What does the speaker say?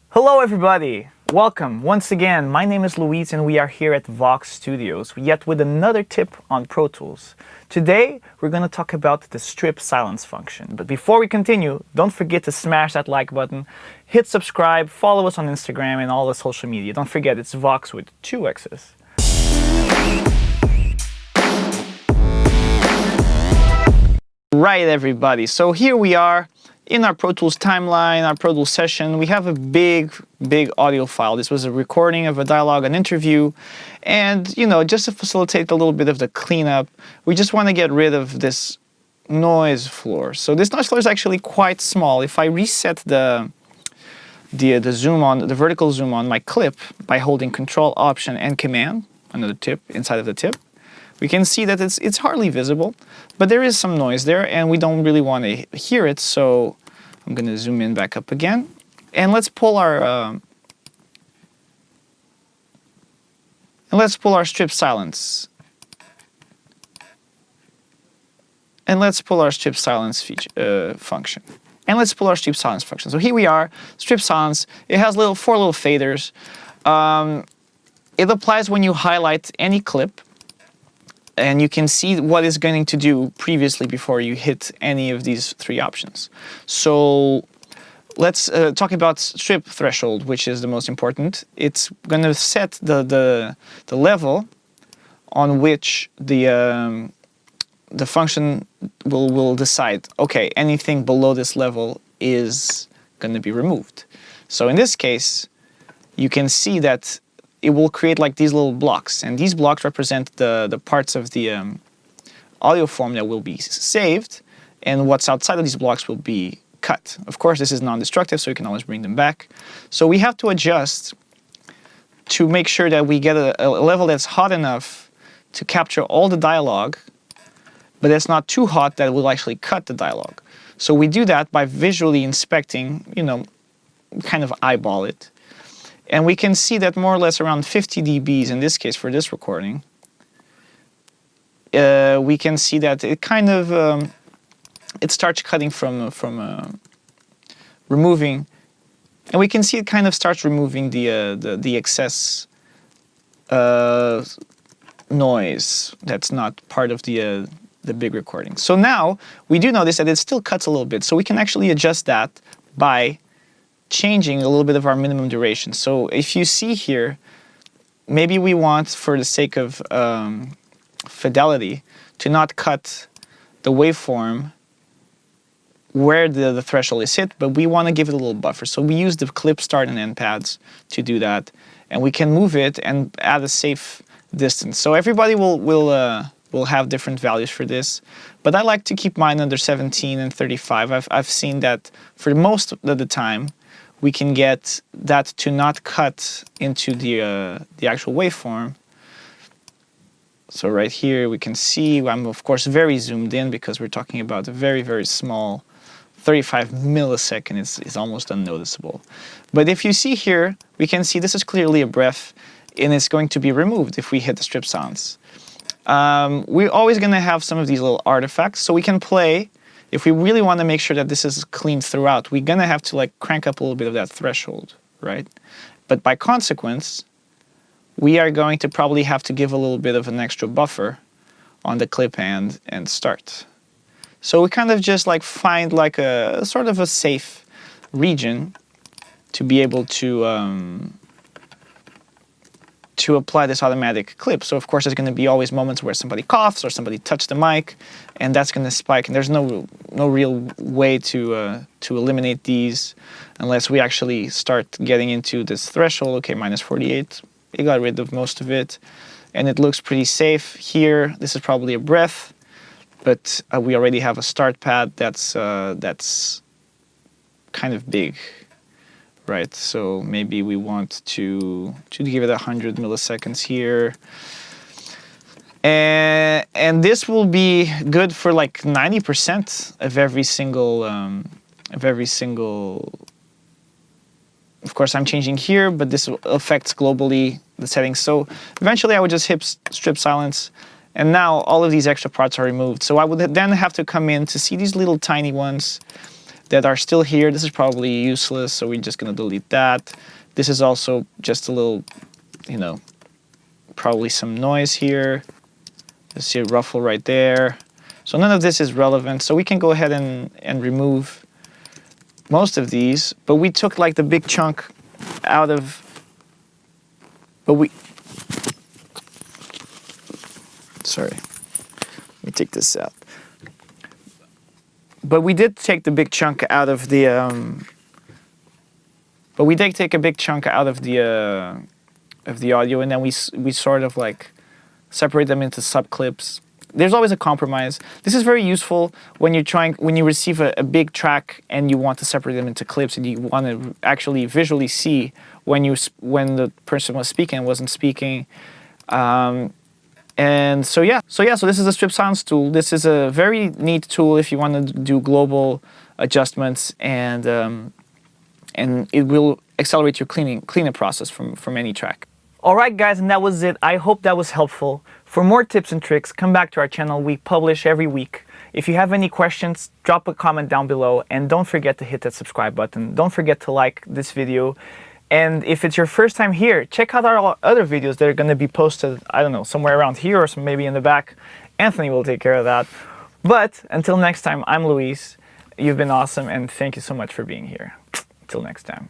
Hello everybody! Welcome once again. My name is Luis and we are here at Voxx Studios, yet with another tip on Pro Tools. Today we're going to talk about the strip silence function. But before we continue, don't forget to smash that like button, hit subscribe, follow us on Instagram and all the social media. Don't forget it's Voxx with 2 X's. Right everybody, so here we are in our Pro Tools timeline, our Pro Tools session. We have a big audio file. This was a recording of a dialogue, an interview, and just to facilitate a little bit of the cleanup, we just want to get rid of this noise floor. So this noise floor is actually quite small. If I reset the zoom on, the vertical zoom on my clip by holding Control, Option, and Command, another tip inside of the tip, we can see that it's hardly visible, but there is some noise there and we don't really want to hear it, so I'm going to zoom in back up again. And let's pull our strip silence. And let's pull our strip silence function. And let's pull our strip silence function. So here we are, strip silence. It has 4 little faders. It applies when you highlight any clip. And you can see what it's going to do previously before you hit any of these 3 options. So let's talk about strip threshold, which is the most important. It's going to set the level on which the function will decide, okay, anything below this level is going to be removed. So in this case, you can see that it will create like these little blocks, and these blocks represent the parts of the audio form that will be saved, and what's outside of these blocks will be cut. Of course, this is non-destructive, so you can always bring them back. So we have to adjust to make sure that we get a level that's hot enough to capture all the dialogue, but it's not too hot that will actually cut the dialogue. So we do that by visually inspecting, kind of eyeball it. And we can see that more or less around 50 dBs, in this case for this recording, we can see that it kind of, it starts cutting from removing, and we can see it kind of starts removing the excess noise that's not part of the big recording. So now we do notice that it still cuts a little bit, so we can actually adjust that by changing a little bit of our minimum duration. So if you see here, maybe we want, for the sake of fidelity, to not cut the waveform where the threshold is hit, but we want to give it a little buffer. So we use the clip start and end pads to do that, and we can move it and add a safe distance. So everybody will have different values for this, but I like to keep mine under 17 and 35. I've seen that for most of the time, we can get that to not cut into the actual waveform. So right here we can see I'm of course very zoomed in because we're talking about a very small 35 millisecond is almost unnoticeable. But if you see here, we can see this is clearly a breath and it's going to be removed if we hit the strip silence. We're always going to have some of these little artifacts, so we can play. If we really want to make sure that this is clean throughout, we're going to have to crank up a little bit of that threshold, right? But by consequence, we are going to probably have to give a little bit of an extra buffer on the clip and start. So we kind of just find a sort of a safe region to be able to apply this automatic clip. So of course there's going to be always moments where somebody coughs or somebody touched the mic, and that's going to spike. And there's no real way to eliminate these unless we actually start getting into this threshold. Okay, minus 48. It got rid of most of it, and it looks pretty safe here. This is probably a breath, but we already have a start pad that's kind of big. Right, so maybe we want to give it 100 milliseconds here. And this will be good for 90% of every single, of course I'm changing here, but this affects globally the settings. So eventually I would just hit strip silence, and now all of these extra parts are removed. So I would then have to come in to see these little tiny ones. that are still here. This is probably useless, so we're just gonna delete that. This is also just a little, you know, probably some noise here. Let's see a ruffle right there. So none of this is relevant. So we can go ahead and remove most of these, but we took like the big chunk out of, sorry, let me take this out. But we did take the big chunk out of the, of the audio, and then we sort of like separate them into subclips. There's always a compromise. This is very useful when you receive a big track and you want to separate them into clips, and you want to actually visually see when the person was speaking and wasn't speaking. And so this is the strip sounds tool. This is a very neat tool if you want to do global adjustments, and it will accelerate your cleaning process from any track. Alright guys, and that was it. I hope that was helpful. For more tips and tricks, come back to our channel. We publish every week. If you have any questions, drop a comment down below, and don't forget to hit that subscribe button. Don't forget to like this video. And if it's your first time here, check out our other videos that are going to be posted, I don't know, somewhere around here or maybe in the back. Anthony will take care of that. But until next time, I'm Luis. You've been awesome, and thank you so much for being here. Until next time.